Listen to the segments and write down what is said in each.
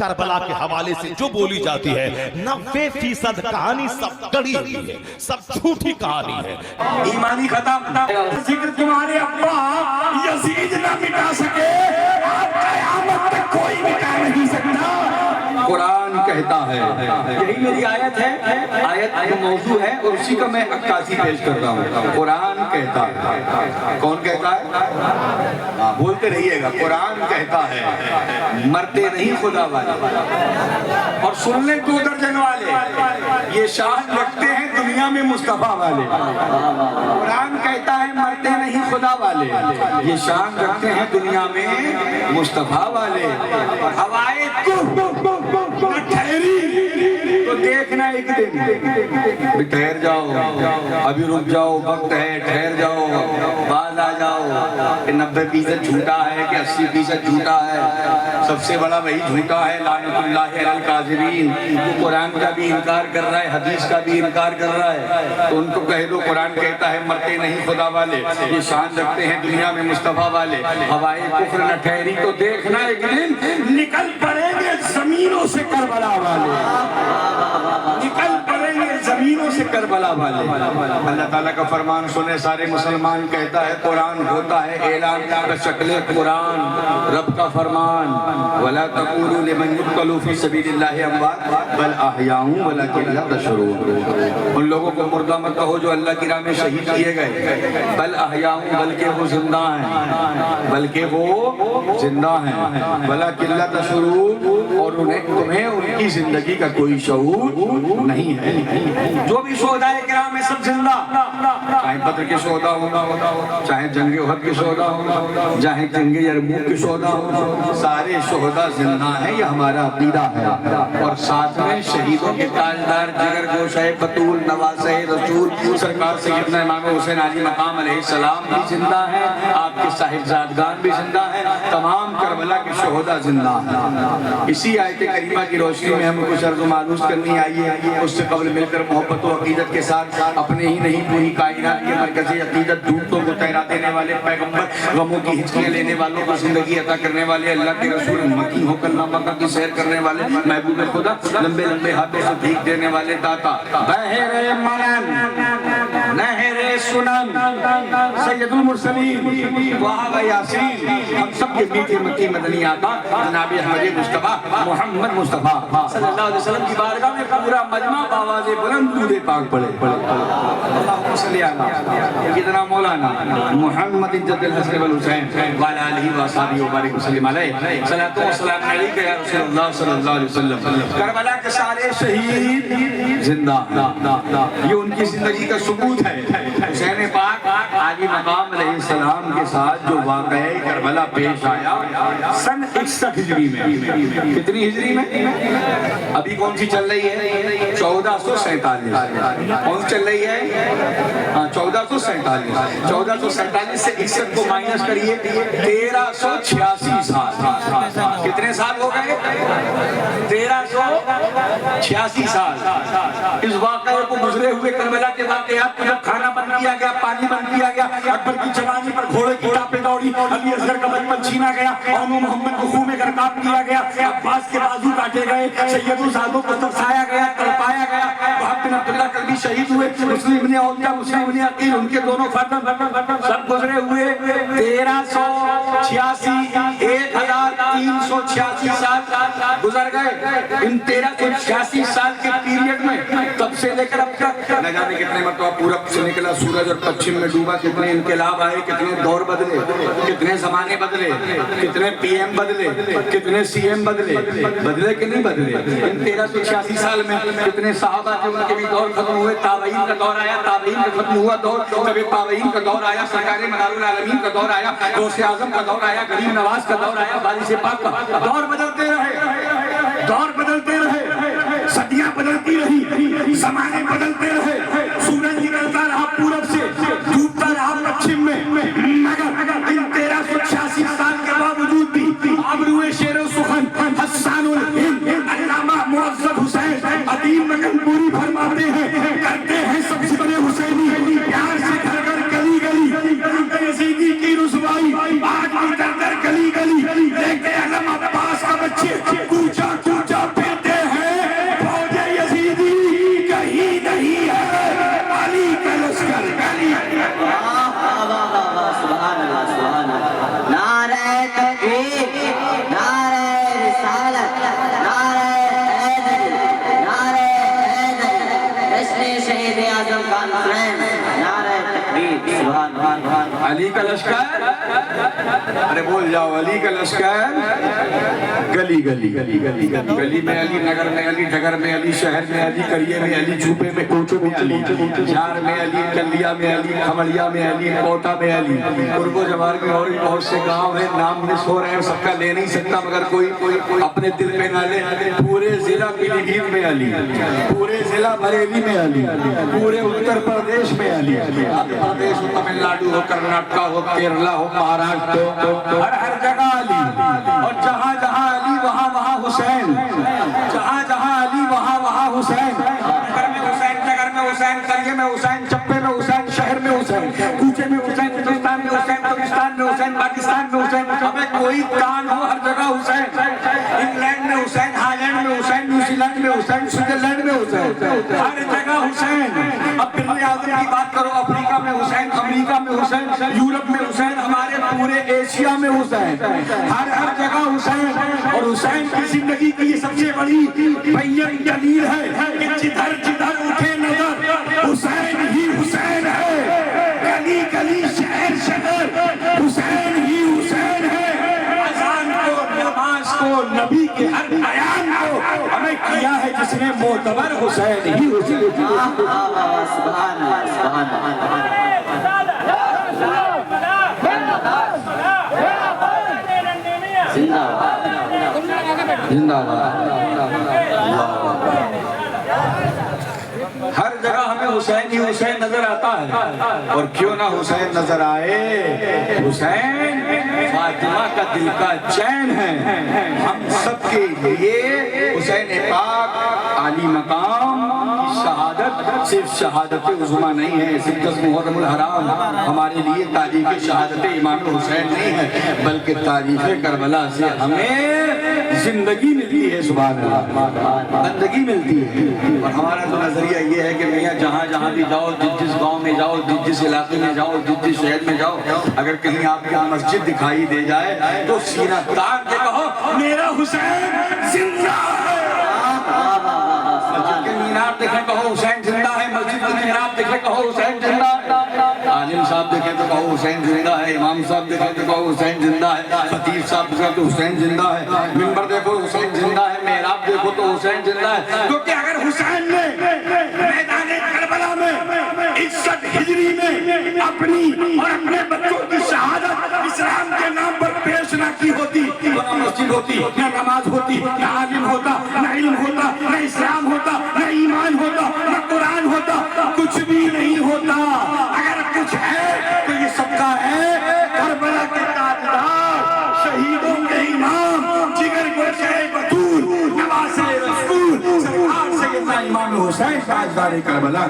کربلا کے حوالے سے جو بولی جاتی ہے 90% کہانی سب گڑی ہوئی ہے، سب جھوٹی کہانی ہے۔ ایمانی ختم، ذکر تمہارے ابا یزید نہ مٹا سکے، آپ قیامت تک کوئی مٹا نہیں سکتا۔ قرآن کہتا ہے، یہی میری آیت ہے، آیت کا موضوع ہے اور اسی کا میں عکاسی پیش کرتا ہوں۔ قرآن کہتا ہے، کون کہتا ہے؟ بولتے رہیے گا۔ قرآن کہتا ہے مرتے نہیں خدا والے، اور سن لیں 2 درجن والے، یہ شان رکھتے ہیں دنیا میں مصطفیٰ والے۔ قرآن کہتا ہے مرتے نہیں خدا والے، یہ شان رکھتے ہیں دنیا میں مصطفیٰ والے۔ ہوائے نہ ٹھہری تو دیکھنا ایک دن، ٹھہر جاؤ، ابھی رک جاؤ، وقت ہے، ٹھہر جاؤ، باز آ جاؤ کہ 90% جھوٹا ہے کہ 80% جھوٹا ہے۔ سب سے بڑا وہی جھوٹا ہے، لعنت اللہ علی الکاذبین، جو قرآن کا بھی انکار کر رہا ہے، حدیث کا بھی انکار کر رہا ہے۔ تو ان کو کہہ دو قرآن کہتا ہے مرتے نہیں خدا والے، یہ شان رکھتے ہیں دنیا میں مصطفیٰ والے۔ ہوائے کفر نہ ٹھہری تو دیکھنا ایک دن نکل پڑیں گے زمینوں سے کربلا والے، نکل پڑیں گے زمینوں سے کربلا والے۔ اللہ تعالیٰ کا فرمان سنے سارے مسلمان، کہتا ہے قرآن ہوتا ہے اعلان بشکل قرآن، رب کا فرمان وَلَا تَقُولُوا لِمَنْ يُقْتَلُ فِي سَبِيلِ اللَّهِ أَمْوَاتٌ بَلْ أَحْيَاءٌ وَلَكِنْ لَا تَشْعُرُونَ۔ ان لوگوں کو مردہ مت کہو جو اللہ کی راہ میں شہید کیے گئے، بل احیاء، بلکہ وہ زندہ ہیں، بلکہ وہ زندہ ہیں، وَلَكِنْ لَا تَشْعُرُونَ، اور تمہیں ان کی زندگی کا کوئی شعور نہیں ہے۔ جو بھی شہداء کرام ہیں سب زندہ، چاہے بدر کے شہداء ہوں، چاہے جنگ احد کے شہداء ہوں، چاہے جنگ یرموک کے شہداء ہوں، سارے شہداء زندہ ہیں، یہ ہمارا عقیدہ ہے۔ اور ساتھ میں شہیدوں کے تاجدار جگر گوشہ بطول نواسہ رسول سرکار سیدنا امام حسین علی مقام علیہ السلام بھی زندہ ہیں، آپ کے صاحبزادگان بھی زندہ ہیں، تمام کربلا کے شہداء زندہ ہیں۔ اسی آیت کریمہ کی روشنی میں ہم کچھ عرض و معروض کرنی آئیے، اس سے قبل مل کر محبت و عقیدت کے ساتھ اپنے ہی نہیں پوری کائنات کے مرکزی عقیدت ڈھونڈتوں کو تہرا دینے والے پیغمبر، غموں کی ہچکیاں لینے والوں کو زندگی عطا کرنے والے اللہ کے رسول، مکی ہو کر مکہ کی سیر کرنے والے محبوب خدا، لمبے لمبے ہاتھوں سے بھیک دینے والے داتا، بحر منن نہر سنن سید المرسلین وہاں یاسین، ہم سب کے میٹھے مکی مدنی آقا جناب احمد مصطفیٰ محمد مصطفیٰ صلی اللہ علیہ وسلم کی بارگاہ میں پورا مجمع بآواز بلند درود پاک پڑھے۔ اللہم صلی علی سیدنا مولانا محمد جد الحسن والحسین وعلی آلہ وصحبہ وبارک وسلم علیہ، صلاۃ و سلام علیک یا رسول اللہ صلی اللہ علیہ وسلم۔ کربلا کے سارے شہید زندہ ہیں، یہ ان کی زندگی کا ثبوت ہے۔ حسین پاک علی مقام علیہ السلام کے ساتھ جو واقعہ کربلا پیش آیا سن 61 ہجری میں، کتنی ہجری میں؟ ابھی کون سی چل رہی ہے؟ 1447۔ کون چل رہی ہے؟ 1447۔ 1447 سے 61 کو مائنس کریے، 1386 سال۔ کتنے سال ہو گئے؟ 1386 سال۔ اس واقعے کو گزرے ہوئے کربلا کے واقعات کو جب کھانا بند کیا گیا، پانی بند کیا گیا، اکبر کی جوانی پر گھوڑے کی ٹاپیں دوڑی، علی اصغر کا بچپن چھینا گیا، اور محمد کو خون میں گرکاب کیا گیا، عباس کے بازو کاٹے گئے، سید الزادوں کو ترسایا گیا، تڑپایا گیا، وہب بن عبداللہ کلبی شہید ہوئے، مسلم بن عولیہ، مسلم بن عقیل، ان کے دونوں فرزند سب گزرے ہوئے 1386 1386 سال گزر گئے۔ ان 1386 سال کے پیریڈ میں تب سے لے کر اب تک نہ جانے کتنے مرتبہ پورب سے نکلا سورج اور پچھم میں ڈوبا، کتنے انقلاب آئے، کتنے دور بدلے، کتنے زمانے بدلے، کتنے پی ایم بدلے، کتنے سی ایم بدلے، بدلے کہ نہیں بدلے؟ ان 1386 سال میں کتنے صحابہ تھے، ان کے بھی دور ختم ہوئے، تابعین کا دور آیا، تابعین کا ختم ہوا دور، کبھی تابعین کا دور آیا، سرکار منار العالمین کا دور آیا، غوث اعظم کا دور آیا، غریب نواز کا دور آیا، وارث پاک کا دور بدلتے رہے، دور بدلتے رہے، صدیاں بدلتی رہی، زمانے بدلتے رہے، سورج نکلتا رہا پورب سے، ڈوبتا رہا پچھم میں، مگر ان 1386 سال کے باوجود بھی آبروئے شیر و سخن حسان الہند علامہ معظم حسین عدیم مگن پوری فرماتے ہیں، کرتے ہیں سب سے بڑے حسینی پیار سے گھر گھر گلی گلی، یزیدی کی رسوائی آج بھی در در گلی گلی، لیکن علم عباس کا بچے کوچا کا لشکر، ارے بول جاؤ، علی کا لشکر گلی گلی گلی گلی گلی میں علی، نگر میں علی، ڈگر میں علی، شہر میں علی، کریے میں علی، چھوپے میں کوچے میں علی، جار میں علی، کلیا میں علی، کھمڑیا میں علی، کوٹا میں علی، قرب و جوار میں اور بھی بہت سے گاؤں ہیں، نام مس ہو رہے ہیں، سب کا لے نہیں سکتا، مگر کوئی اپنے دل پہ نہ لے۔ پورے ضلع پیلی بھیت میں علی، پورے ضلع بریلی میں علی، پورے اتر پردیش میں علی، آندھرا پردیش ہو، تمل ناڈو ہو، کرناٹکا ہو، کیرلا ہو، مہاراشٹر ہو، ہر جگہ علی، اور جہاں جہاں علی وہاں وہاں حسین، جہاں جہاں علی وہاں وہاں حسین، نگر میں حسین، نگر میں حسین، قریے میں حسین، چپے میں حسین، شہر میں حسین، کوچے میں حسین، ہندوستان میں حسین، پاکستان میں حسین، پاکستان میں حسین، ہمیں کوئی کان ہو ہر جگہ حسین، انگلینڈ میں حسین، ہالینڈ میں حسین، نیوزی لینڈ میں حسین، سوئٹزرلینڈ میں حسین، ہر جگہ حسین۔ اب برے اعظم کی بات کرو، افریقہ میں حسین، امریکہ میں حسین، یورپ میں حسین، ہمارے پورے ایشیا میں حسین، ہر جگہ حسین۔ اور حسین کی زندگی کی یہ سب سے بڑی بین دلیل ہے کہ جدھر جدھر اٹھے نظر حسین ہی حسین ہے، گلی گلی شہر شہر حسین ہی حسین ہے۔ اذان کو، نماز کو، نبی کے ہر بیان کو ہمیں کیا ہے جس نے معتبر حسین ہی حسین۔ سبحان اللہ، سبحان اللہ۔ زندہ باد۔ ہر جگہ ہمیں حسین ہی حسین نظر آتا ہے، اور کیوں نہ حسین نظر آئے، حسین فاطمہ کا دل کا چین ہے۔ ہم سب کے لیے حسین پاک عالی مقام کی شہادت صرف شہادت عظمیٰ نہیں ہے، صرف محرم الحرام ہمارے لیے تاریخ شہادت امام حسین نہیں ہے، بلکہ تاریخ کربلا سے ہمیں زندگی ملتی ہے، سبحان اللہ، زندگی ملتی ہے۔ اور ہمارا تو نظریہ یہ ہے کہ میاں جہاں جہاں بھی جاؤ، جس گاؤں میں جاؤ، جس علاقے میں جاؤ، جس شہر میں جاؤ، اگر کہیں آپ کو مسجد دکھائی دے جائے تو سینہ تان کے کہو میرا حسین زندہ ہے۔ مسجد کے مینار دیکھیں کہو حسین زندہ ہے، مسجد کے محراب دیکھیں کہو حسین زندہ ہے، عالم صاحب دیکھیں تو کہو حسین زندہ ہے، امام صاحب دیکھیں تو کہو حسین زندہ ہے، خطیب صاحب دیکھیں تو حسین زندہ ہے، منبر دیکھو حسین زندہ ہے، محراب دیکھو تو حسین زندہ ہے۔ کیونکہ اگر حسین نے میدان کربلا میں 61 ہجری میں اپنی اور اپنے بچوں کی شہادت اسلام کے نام پر پیش نہ کی ہوتی تو نہ مسجد ہوتی، نہ نماز ہوتی، نہ عالم ہوتا، نہ علم ہوتا، نہ اسلام ہوتا، نہ ایمان ہوتا، نہ قرآن ہوتا، کچھ بھی نہیں ہوتا۔ اگر کچھ ہے تو یہ سب کا ہے کربلا کے تاجدار، شہیدوں کے امام، جگر گوشہ بطول، نواسہ رسول، سرکار سیدنا امام حسین تاجدار کربلا۔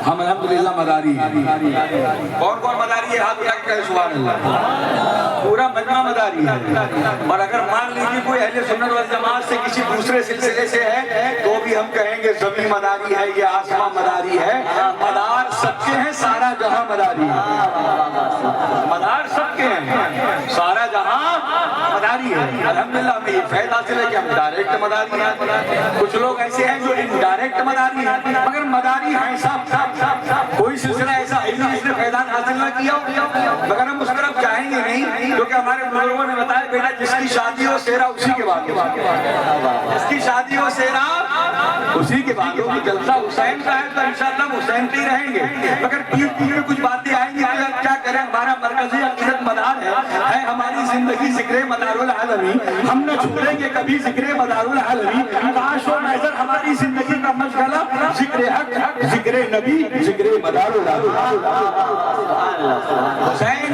ہم الحمدللہ مداری ہیں۔ کون کون مداری ہے؟ ہاتھ اٹھا کے کہے سبحان اللہ۔ پورا مجمع مداری ہے۔ اور اگر مان لیجیے کوئی اہل سنت والجماعت سے کسی دوسرے سلسلے سے ہے تو بھی ہم کہیں گے زمین مداری ہے، یہ آسمان مداری ہے۔ مدار سب کے ہیں، سارا جہاں مداری ہے۔ مدار سب کے ہیں، سارا جہاں مداری ہے۔ الحمدللہ ہمیں یہ فائدہ حاصل ہے کہ ہم ڈائریکٹ مداری ہیں۔ کچھ لوگ ایسے ہیں جو انڈائریکٹ مداری ہیں، مگر مداری ہیں صاحب۔ کوئی سلسلہ ایسا ہے جس نے فیضان حاصل نہ کیا، مگر ہم اس طرف جائیں گے نہیں، کیونکہ ہمارے بزرگوں نے بتایا بیٹا جس کی شادی ہو سیرا اسی کے بعد ہوگا، جس کی شادی ہو سیرا اسی کے بعد ہوگی۔ جلسہ حسین کا ہے تو انشاءاللہ ہم حسین پہ ہی رہیں گے، مگر پیٹ میں کچھ باتیں آئیں گی کہ کیا کریں، ہمارا مرکزی عقیدت مدار ہے ہماری زندگی ذکر مدار العالمین، ہم نہ چھوڑیں گے کبھی ذکر مدار العالمین۔ کاش و محضر ہماری زندگی کا مشغلہ ذکر حق، ذکر نبی، ذکر مدار العالمین۔ حسین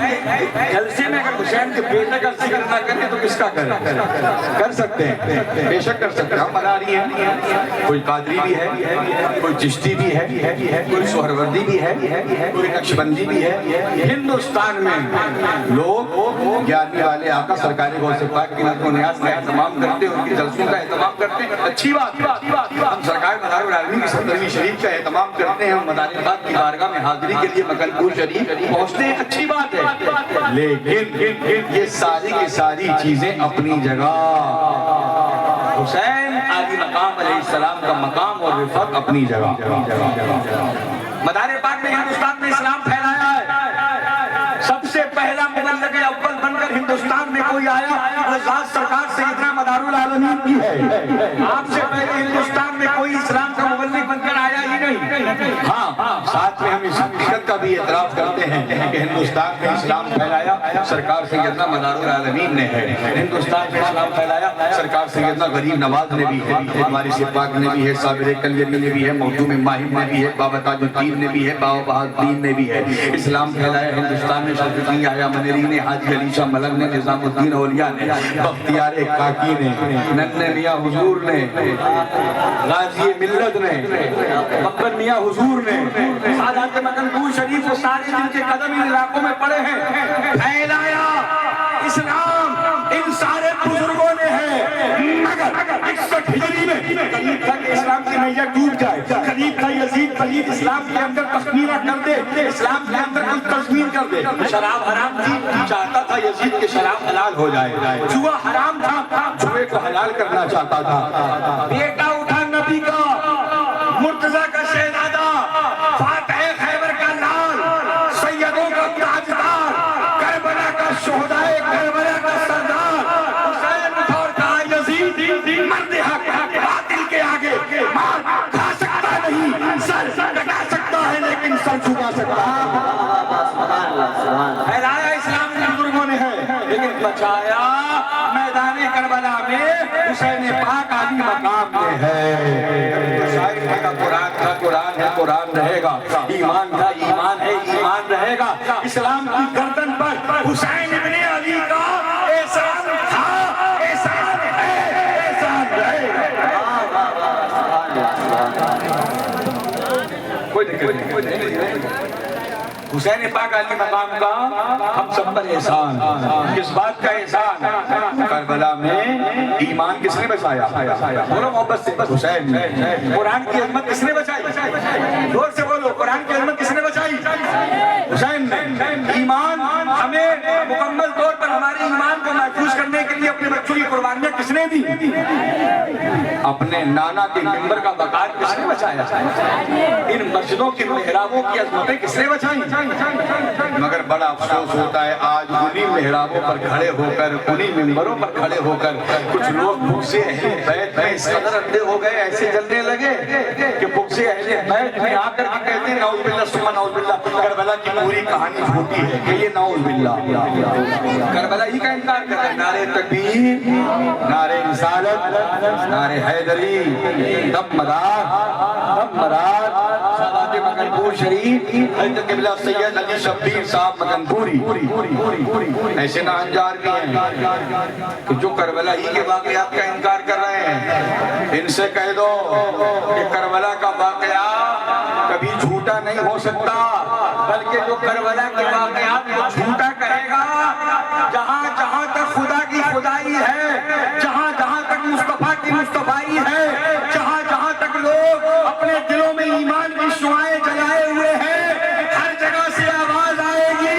جلسے میں اگر حسین کے بیٹے کا ذکر نہ کریں تو کس کا کریں؟ کر سکتے ہیں، بے شک کر سکتے ہیں۔ ہم مداری ہیں، کوئی قادری بھی ہے، کوئی چشتی بھی ہے، کوئی سہروردی بھی ہے، کوئی نقشبندی بھی ہے۔ ہندوستان میں لوگ 11ویں والے آقا سرکار غوث پاک کی نظر و نیاز کا اہتمام کرتے ہیں، ان کی جلسوں کا اہتمام کرتے ہیں، اچھی بات ہے۔ ہم سرکار مدار العالمین کی 70ویں شریف کا اہتمام کرتے ہیں، ہم مدار پاک کی بارگاہ میں حاضری کے لیے مکلپور شریف پہنچتے ہیں، اچھی بات ہے، لیکن یہ ساری کی ساری چیزیں اپنی جگہ۔ حسین عالی مقام علیہ السلام کا مقام اور رفعت اپنی جگہ۔ مدار پاک میں ہندوستان میں اسلام نبی اول بن کر ہندوستان میں کوئی آیا وہ ذات سرکار سیدنا مدار العالمین کی ہے. آپ سے پہلے ہندوستان میں کوئی اسلام کا مبلغ بن کر آیا ہی نہیں. ہاں ساتھ میں ہم اس حقیقت کا بھی اعتراف کرتے ہیں کہ ہندوستان میں اسلام پھیلایا سرکار سیدنا مدار العالمین نے ہے. ہندوستان میں اسلام پھیلایا سرکار سیدنا غریب نواز نے بھی ہے, ہماری سے پاک نے بھی ہے, صابر کلیمی نے بھی ہے, مخدوم ماہر نے بھی ہے, بابا تاج الدین نے بھی ہے, بابا بہادر نے بھی ہے. اسلام پھیلایا ہندوستان میں شریف آیا منیری نے, حاجی علی شاہ ملک نے, نظام الدین اولیاء نے, بختیار کاکی نے, ننّے میاں حضور نے, غازی ملت نے, مکن میاں حضور نے, سادات مکنپور شریف و سارے جن کے قدم ان علاقوں میں پڑے ہیں. پھیلایا اسلام ان سارے بزرگوں نے ہے. مگر 61 ہجری میں قریب تھا کہ اسلام کی نیا ڈوب جائے, قریب تھا یزید پلید اسلام کے اندر تخمینہ کر دے, اسلام کے اندر کچھ تضمین کر دے. شراب حرام تھی, چاہتا تھا یزید کے شراب حلال ہو جائے. جوا حرام تھا, جوے کو حلال کرنا چاہتا تھا. بیٹا اٹھا نبی کا, مرتضیٰ کا شہزادہ, فاتح خیبر کا لال, سیدوں کا تاجدار, کربلا کا شہدائے کربلا کا سردار, حسین اٹھا اور کہا یزید مرد حق باطل کے آگے مار کھا سکتا نہیں, سر کٹا سکتا ہے لیکن سر جھکا سکتا ہے. پھیلایا اسلام کے بزرگوں نے ہے لیکن بچایا میدان کربلا میں حسین پاک علی مقام میں ہے. شاعر کا قرآن تھا, قرآن ہے, قرآن رہے گا. ایمان تھا, ایمان ہے, ایمان رہے گا. اسلام کی گردن پر حسین ابن علی کا احسان تھا, احسان ہے, احسان رہے گا. کوئی نہیں. حسین پاک علی مقام کا ہم سب پر احسان. کس بات کا احسان؟ کربلا میں ایمان کس نے بچایا؟ بولو محبت سے, حسین نے. قرآن کی عظمت کس نے بچائی؟ زور سے بولو, قرآن کی عظمت کس نے بچائی؟ حسین نے. ایمان ہمیں مکمل طور پر ہمارے ایمان کو محفوظ کرنے کے لیے اپنے بچوں کی قربانیاں کس نے دی؟ اپنے نانا کے منبر کا وقار کس نے بچایا؟ ان مسجدوں کے محرابوں کی عظمتیں کس نے بچائی؟ مگر بڑا افسوس ہوتا ہے آج انہی محرابوں پر کھڑے ہو کر, انہی منبروں پر کھڑے ہو کر کچھ لوگ بھوک سے اہل بیت میں اس قدر اندھے ہو گئے, ایسے جلنے لگے کہ بھوک سے اہل بیت میں آ کر کے کہتے ہیں نعوذ باللہ ثم نعوذ باللہ, کربلا کی پوری کہانی جھوٹی ہے کہ یہ نعوذ باللہ. کربلا ہی کا انکار کر رہے ہیں. نعرے تکبیر, نعرے رسالت, نعرے حیدری, دم مدار, دم مراد, سادات مکنپور شریف, حضرت قبلہ سید علی شبیر صاحب مکنپوری. ایسے ناہنجار بھی ہیں کہ جو کربلا ہی کے واقعات کا انکار کر رہے ہیں. ان سے کہہ دو کہ کربلا کا واقعہ کبھی جھوٹا نہیں ہو سکتا, بلکہ جو کربلا کے واقعات کو جھوٹا کہے گا, جہاں جہاں تک خدا کی خدائی ہے, جہاں جہاں تک مصطفیٰ کی مصطفائی ہے, جہاں جہاں تک لوگ اپنے دلوں میں ایمان کی شعائیں جلائے ہوئے ہیں, ہر جگہ سے آواز آئے گی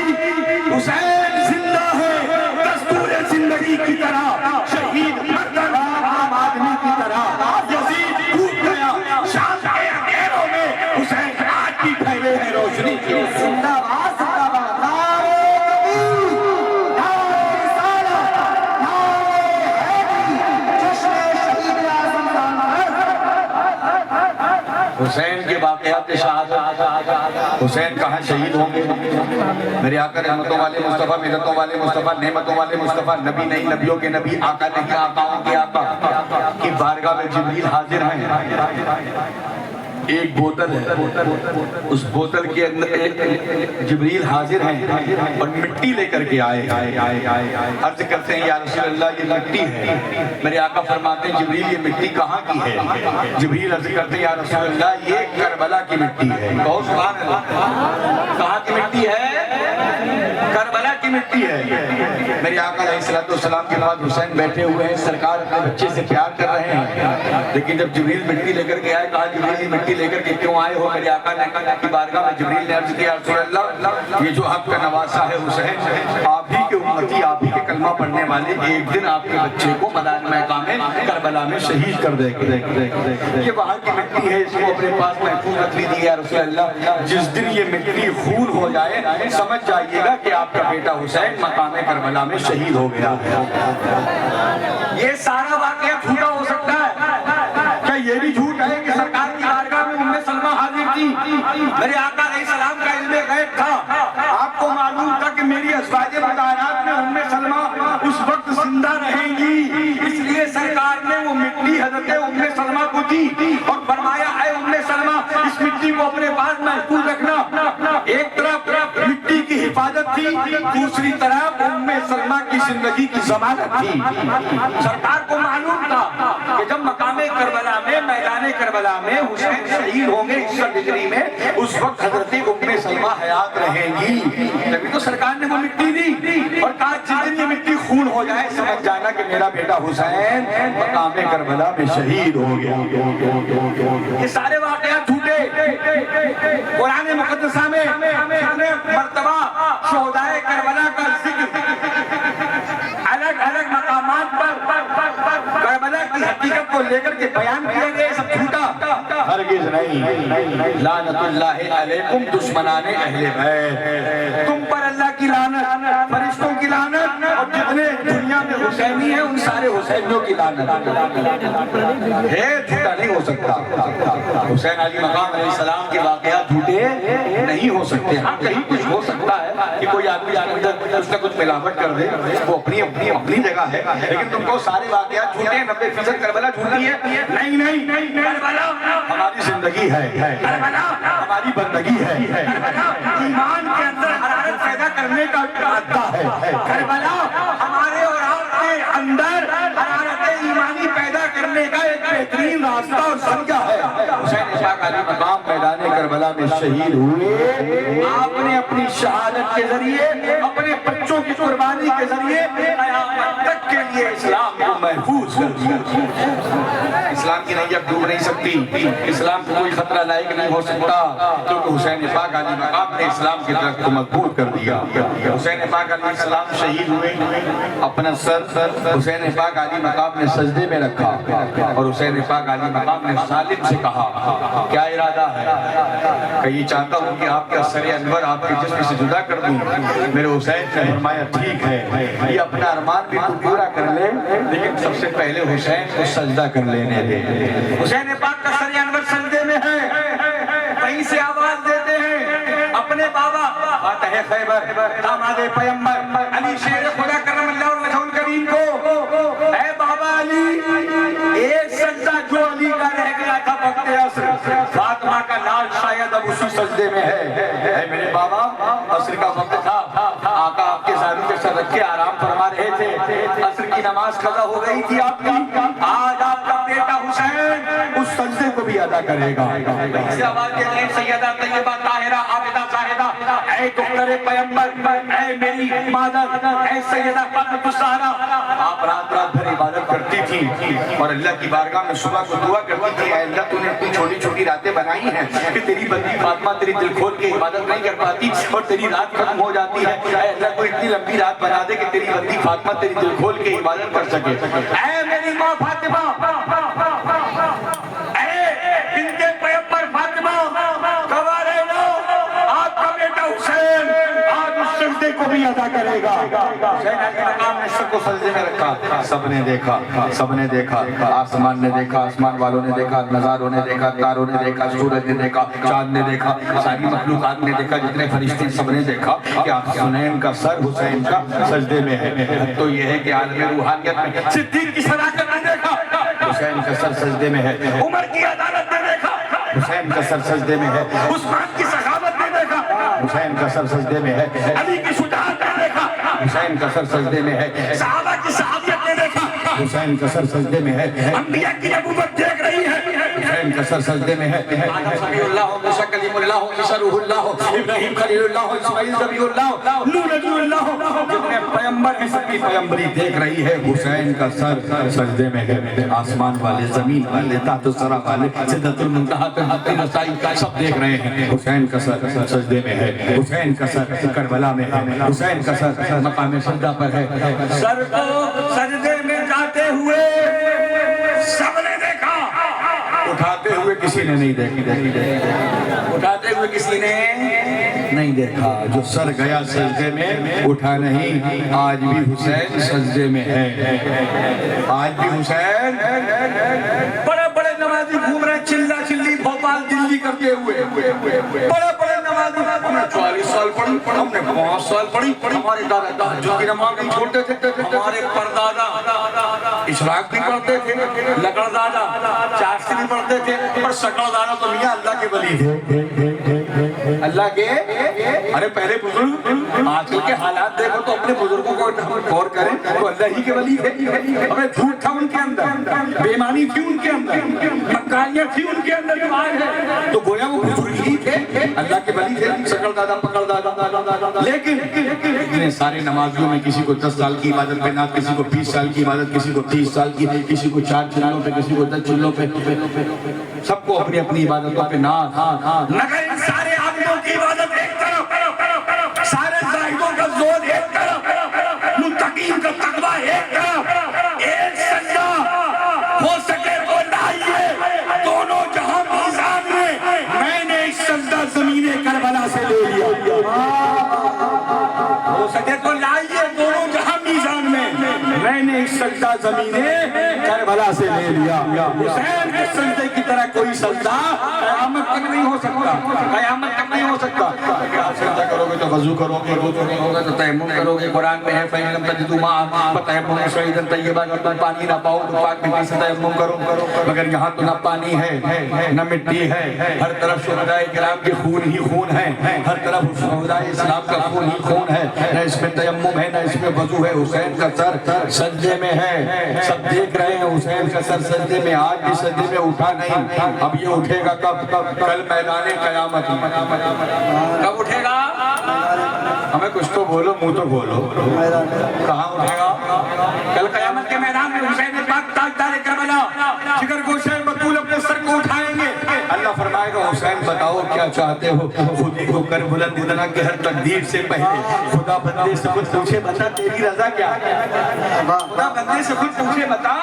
حسین زندہ ہے, دستور زندگی کی طرح, شہید مردہ عام آدمی کی طرح. یزید ٹوٹ گیا, شام کے اندھیروں میں حسین آج بھی پھیلے ہیں روشنی کی. زندہ باد, زندہ باد. حسین کے واقعات شہادت, حسین کہاں شہید ہوں گے؟ میرے آقا رحمتوں والے مصطفیٰ, مدتوں والے مصطفیٰ, نعمتوں والے مصطفیٰ, نبی نہیں نبیوں کے نبی, آقا نہیں آقاؤں کے آقا کی بارگاہ میں جبریل حاضر ہیں. ایک بوتل ہے, اس بوتل کے اندر جبریل حاضر ہیں اور مٹی لے کر کے آئے. عرض کرتے ہیں یا رسول اللہ یہ مٹی ہے. میرے آقا فرماتے ہیں جبریل یہ مٹی کہاں کی ہے؟ جبریل عرض کرتے ہیں یا رسول اللہ یہ کربلا کی مٹی ہے. کہو سبحان اللہ. کہاں کی مٹی ہے؟ کربلا کی مٹی ہے. میرے آقا علیہ السلام کے بعد حسین بیٹھے ہوئے ہیں, سرکار اپنے بچے سے پیار کر رہے ہیں, لیکن جب جبریل مٹی لے کر کے آئے, کہا جبریل مٹی لے کر کے کیوں آئے ہو؟ میرے آقا نے کی بارگاہ میں جبریل نے عرض کیا رسول اللہ یہ جو آپ کا نواسا ہے حسین, آپ ہی کے امتی, آپ ہی کے کلمہ پڑھنے والے, ایک دن آپ کے بچے کو میدان مقام کربلا میں شہید کر دے گا. یہ وہاں کی مٹی ہے, اس کو اپنے پاس محفوظ رکھ لیجیے یا رسول اللہ. جس دن یہ مٹی خون ہو جائے سمجھ جائیے گا کہ آپ کا بیٹا حسین مقام کربلا میں شہید ہو گیا ہے۔ یہ سارا واقعہ جھوٹا ہو سکتا ہے، کیا یہ بھی جھوٹ ہے کہ سرکار کی بارگاہ میں ام سلمہ حاضر تھی؟ میرے آقا علیہ السلام کا علم غیب تھا، آپ کو معلوم تھا کہ میری ازواج مطہرات میں ام سلمہ اس وقت زندہ رہیں گی، اس لیے سرکار نے وہ مٹی حضرت ام سلمہ کو دی اور فرمایا اے ام سلمہ اس مٹی کو اپنے پاس محفوظ رکھنا۔ ایک طرف مٹی کی حفاظت تھی، دوسری طرف ام سلمہ کی زندگی کی ضمانت تھی۔ سرکار کو معلوم تھا کہ جب مقام کربلا میں میدان کربلا میں حسین شہید ہوں گے 61 ہجری میں، اس وقت حضرت ام سلمہ حیات رہیں گی۔ تبھی تو سرکار نے وہ مٹی دی اور کہا جس دن یہ مٹی خون ہو جائے سمجھ جانا کہ میرا بیٹا حسین مقام کربلا میں شہید ہو گیا۔ یہ سارے واقعات جھوٹے۔ قرآن مقدسہ میں مرتبہ شہدائے کربلا کا ذکر الگ الگ مقامات پر کربلا کی حقیقت کو لے کر کے بیان کیا گیا، سب جھوٹا ہرگز نہیں۔ لعنت اللہ علیکم دشمنان اہل بیت، تم پر اللہ کی لعنت، فرشتوں کی لعنت، اور جتنے دنیا میں حسینی ہیں ان سارے حسینیوں کی لعنت ہے، جھوٹا نہیں ہو سکتا۔ حسین علی مقام علیہ السلام کے واقعات جھوٹے نہیں ہو سکتے۔ ہاں کہیں کچھ ہو سکتا ہے کہ کوئی آدمی اس کا کچھ ملاوٹ کر دے، وہ اپنی جگہ ہے، لیکن تم کو سارے واقعات جھوٹے ہیں، 90% کربلا جھوٹی ہے؟ نہیں، کربلا ہماری زندگی ہے، کربلا ہماری بندگی ہے، ایمان کے اندر حرارت پیدا کرنے کا مادہ ہے، کربلا ہمارے اور آپ کے اندر حرارت ایمانی پیدا کرنے کا ایک بہترین راستہ اور ذریعہ ہے۔ حسین پاک علی مقام میدان کربلا میں شہید ہوئے، آپ نے اپنی شہادت کے ذریعے، اپنے بچوں کی قربانی کے ذریعے قیامت تک کے لیے اسلام کو محفوظ کر دیا۔ اسلام کی نئی اب ڈوب نہیں سکتی، اسلام کو کوئی خطرہ لائق نہیں ہو سکتا، کیونکہ حسین پاک علی مقام نے اسلام کے درخت کو مضبوط کر دیا۔ حسین پاک علیہ السلام شہید ہوئے، اپنا سر حسین پاک علی مقام نے سجدے میں رکھا اور حسین پاک علی مقام نے ظالم سے کہا کیا ارادہ ہے کہ یہ چاہتا ہوں کہ آپ کا سر انور آپ کے جسم سے جدا کر دوں؟ میرے حسین نے فرمایا ٹھیک ہے، یہ اپنا ارمان بھی تو پورا کر لے، لیکن سب سے پہلے حسین کو سجدہ کر لینے دے۔ حسین پاک کا سر انور سجدے میں ہے، وہیں سے آواز دیتے ہیں اپنے بابا فاتح خیبر داماد پیغمبر علی شیر خدا کرم اللہ وجہہ الکریم کو، اے بابا علی ایک سجدہ جو علی کا رہ گیا تھا وقت عصر، فاطمہ کا لال شاید اب اسی سجدے میں ہے۔ اے میرے بابا عصر کا وقت تھا، آقا آپ کے زانو کے سر رکھ کے آرام فرما رہے تھے، عصر کی نماز قضا ہو گئی تھی آپ کی، آج آپ کا بیٹا حسین اس سجدے کو بھی ادا کرے گا۔ اسے آواز دیتے ہیں سیدہ طیبہ طاہرہ عابدہ زاہدہ، اے دختر پیغمبر، اے میری مادر، اے سیدہ فاطمہ الزہرا۔ آپ رات رات بھر عبادت کرتی تھی اور اللہ کی بارگاہ میں صبح کو دعا کرتی تھی، اے اللہ تو نے اتنی چھوٹی چھوٹی راتیں بنائی ہیں کہ تیری بندی فاطمہ تیری دل کھول کے عبادت نہیں کر پاتی اور تیری رات ختم ہو جاتی ہے، اے اللہ کو اتنی لمبی رات بنا دے کہ تیری بندی فاطمہ تیری دل کھول کے عبادت کر سکے۔ اے میری ماں فاطمہ، اے بنت پیغمبر فاطمہ، گواہ رہنا آپ کا بیٹا حسین آج اس سجدے کو بھی ادا کرے گا۔ حسین علی مقام نے سر کو سجدے میں رکھا، سب نے دیکھا، سب نے دیکھا، آسمان نے دیکھا، آسمان والوں نے دیکھا، نظاروں نے دیکھا، تاروں نے دیکھا، سورج نے دیکھا، چاند نے دیکھا، ساری مخلوقات نے دیکھا، جتنے فرشتے سب نے دیکھا کہ حسین کا سر حسین کا سجدے میں ہے۔ تو یہ ہے کہ عالم روحانیت میں صدیق کی صداقت نے دیکھا، حسین کا سر سجدے میں ہے، عمر کی عدالت نے دیکھا، حسین کا سر سجدے میں ہے، عثمان کی سخاوت نے دیکھا، حسین کا سر سجدے میں ہے، علی کی شجاعت نے دیکھا، حسین کا سر سجدے میں ہے، صحابہ کی صحابیت نے دیکھا، حسین کا سر سجدے میں ہے، انبیاء کی نبوت دیکھ رہی ہے، حسین کا سر سجدے میں ہے، آدم صفی اللہ، موسیٰ کلیم اللہ، عیسیٰ روح اللہ، ابراہیم خلیل اللہ، اسماعیل ذبیح اللہ، نوح نبی اللہ، جتنے پیغمبر ہیں سب کی پیغمبری دیکھ رہی ہے، حسین کا سر سجدے میں ہے۔ آسمان والے، زمین والے، تحت الثری والے، سدرۃ المنتہا تحت رسائی سب دیکھ رہے ہیں، حسین کا سر سجدے میں ہے، حسین کا سر کربلا میں ہے، حسین کا سر مقام سجدہ پر ہے۔ سر کو سجدے میں جاتے ہوئے سب نے دیکھا، اٹھاتے اٹھاتے ہوئے کسی نے نہیں دیکھا، اٹھاتے ہوئے کسی نے نہیں دیکھا. جو سر گیا سجدے میں اٹھا نہیں، آج بھی حسین سجدے میں ہے. آج بھی حسین بڑے بڑے نمازی گھوم رہے ہیں چلا چلی بھوپال دلی کرتے ہوئے. بڑے بڑے نمازی ہم نے 40 سال پڑھی، ہم نے 5 سال پڑھی. ہمارے دادا تہجد کی نماز نہیں چھوڑتے تھے، ہمارے پردادا اشراق بھی پڑھتے تھے، لکڑ دادا چاشتی بھی پڑھتے تھے. اور شکڑ دادا تو میاں اللہ کے ولی تھے، اللہ کے. ارے پہلے بزرگ، آج کل کے حالات دیکھو تو اپنے بزرگوں کو غور کریں تو اللہ ہی کے ولی تھے. ہمیں جھوٹ تھا ان کے اندر، بے ایمانی تھی ان کے اندر، مکاریاں تھی ان کے اندر جو آج ہے، تو گویا وہ بزرگ ہی تھے، اللہ کے ولی تھے. شکل دادا پکڑ دادا. لیکن اتنے سارے نمازیوں میں کسی کو 10 سال کی عبادت پہ ناز، کسی کو 20 سال کی عبادت، کسی کو 30 سال کی، کسی کو 4 چلوں پہ، کسی کو 10 چلوں پہ، سب کو اپنی اپنی عبادتوں پہ ناز. مگر ان سارے عابدوں کی عبادت ایک طرف، سارے زاہدوں کا زور ایک طرف، متقین کا تقویٰ ایک طرف. ایک سجدہ ہو سکے تو لائیے دونوں جہاں میزان میں نے ایک سجدہ زمین کربلا سے لے لیا. ہو سکے تو لائیے دونوں جہاں میزان میں نے ایک سجدہ زمین کربلا سے لے لیا. حسین کے سجدے کی طرح کوئی سجدہ قیامت تک نہیں ہو سکتا، قیامت تک نہیں ہو سکتا. آپ سجدہ کرو گے تو وضو کرو گے، وضو نہیں ہوگا تو تیمم کرو گے. قرآن میں ہے فَإِن لَمْ تَجِدُوا مَاءً فَتَيَمَّمُوا صَعِيدًا طَيِّبًا. اگر تم پانی نہ پاؤ تو پاک مٹی سے تیمم کرو. مگر یہاں تو نہ پانی ہے نہ مٹی ہے، ہر طرف شہدائے کرام کے خون ہی خون ہے، ہر طرف شہدائے اسلام کا خون ہی خون ہے. نہ اس میں تیمم ہے نہ اس میں وضو ہے. حسین کا سر سجدے میں ہے، سب دیکھ رہے ہیں حسین کا سر سجدے میں. آج بھی سجدے میں اٹھا نہیں. اب یہ اٹھے گا کب؟ کل میدان قیامت. کب اٹھے گا؟ ہمیں کچھ تو بولو، منہ تو بولو. کہاں اٹھے گا؟ کل قیامت کے میدان میں حسین پاک تاجدار کربلا جگر گوشہ بطول اپنے سر کو اٹھائیں گے. اللہ فرمائے گا حسین بتاؤ کیا چاہتے ہو؟ خودی کو کر بلند اتنا کہ ہر تقدیر سے پہلے خدا بندے سے خود پوچھے بتا تیری رضا کیا ہے. خدا بندے سے خود پوچھے بتا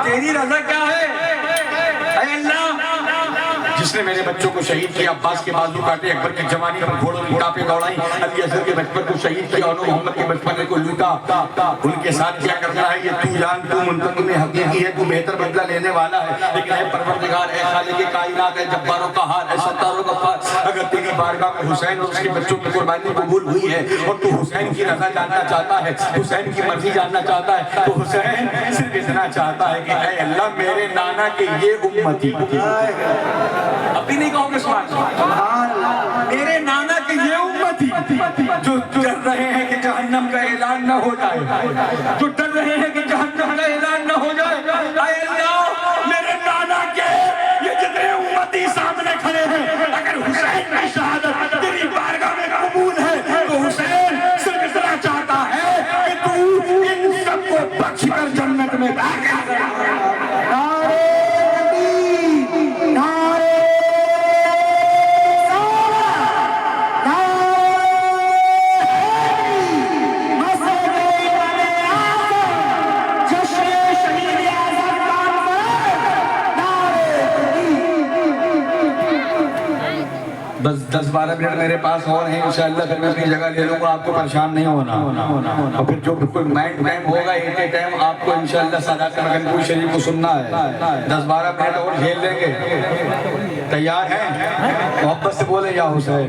تیری رضا کیا ہے. اے اللہ جس نے میرے بچوں کو شہید کیا، عباس کے بازو کاٹے، اکبر کی جوانی پر گھوڑوں کی ٹاپیں دوڑائی، علی اصغر کے بچپن کو شہید کیا، اور محمد کے بچپن کو لوٹا. ان کے ساتھ کیا کرنا ہے یہ تو جان. تو منتقم حقیقی ہے، تو بہتر بدلہ لینے والا ہے. لیکن اے پروردگار، اے خالق کائنات، اے جبار و قہار، اے ستار و غفار، اگر تیری بارگاہ میں حسین اور اس کے بچوں کی قربانی قبول ہوئی ہے اور تو حسین کی رضا جاننا چاہتا ہے، حسین کی مرضی جاننا چاہتا ہے، تو حسین صرف اتنا چاہتا ہے کہ اے اللہ میرے نانا کے یہ امتی. اب بھی نہیں کہو گے سبحان اللہ. میرے نانا کے یہ امتی جو ڈر رہے ہیں کہ جہنم کا اعلان نہ ہو جائے، جو ڈر رہے ہیں کہ جہنم کا اعلان نہ ہو جائے، اے اللہ میرے نانا کے یہ جتنے امتی سامنے کھڑے ہیں، اگر حسین کی شہادت تیری بارگاہ میں قبول ہے تو حسین صرف اتنا چاہتا ہے کہ تو ان سب کو بخش کر جنت میں داخل کر. بس 10-12 منٹ میرے پاس اور ہیں، انشاءاللہ پھر میں اپنی جگہ لے لوں گا. آپ کو پریشان نہیں ہونا. اور پھر جو بالکل مائنڈ ٹائم ہوگا ایک ہی ٹائم آپ کو انشاءاللہ صداقت رنگپور شریف کو سننا ہے. 10-12 منٹ اور جھیل لیں گے. تیار ہیں؟ محبت سے بولے یا حسین.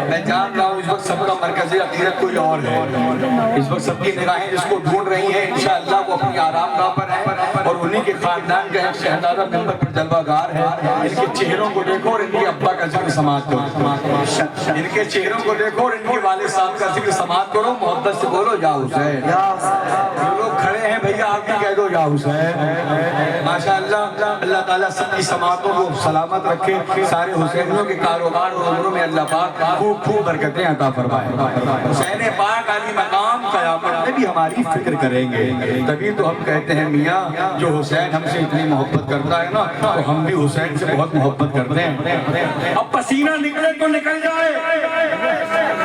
میں جان رہا ہوں اس وقت سب کا مرکزی عقیدت کوئی اور ہے. اس وقت سب کی نگاہیں جس کو ڈھونڈ رہی ہیں انشاءاللہ وہ اپنی آرام گاہ پر ہیں، اور انہی کے خاندان کا ایک شہزادہ ممبر پر جلوہ گار ہے. ان کے چہروں کو دیکھو اور ان کے ابا کا ذکر سماعت کرو. ان کے چہروں کو دیکھو اور ان کے والد صاحب کا ذکر سماعت کرو. محبت سے بولو یا حسین. جو لوگ کھڑے ہیں بھیا آپ بھی کہہ دو یا حسین. ماشاءاللہ اللہ تعالیٰ سب کی سماعتوں کو سلامت رکھے. سارے حسینیوں کے کاروبار اور عمروں میں اللہ پاک خوب خوب برکتیں عطا فرمائے. حسین پاک علی مقام قیامت میں بھی ہماری فکر کریں گے. تبھی تو ہم کہتے ہیں میاں جو حسین ہم سے اتنی محبت کرتا ہے نا تو ہم بھی حسین سے بہت محبت کرتے ہیں. اب پسینہ نکلے تو نکل جائے،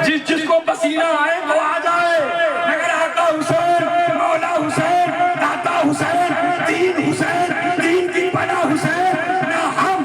جس کو پسینہ آئے تو آ جائے. مگر آقا حسین، مولا حسین، داتا حسین، دین حسین، دین کی پناہ حسین، نہ ہم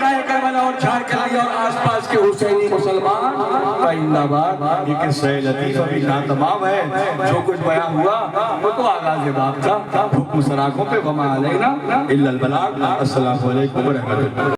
بجائے کربلا اور جھاڑ کلائی اور آس پاس کے حسینی مسلمان کا زندہ باد. یہ قصہ لطیف ابھی نہ تمام ہے. جو کچھ بیان ہوا وہ تو آغاز باب تھا. حکم سراخوں پہ وما علینا الا البلاغ. السلام علیکم ورحمۃ اللہ.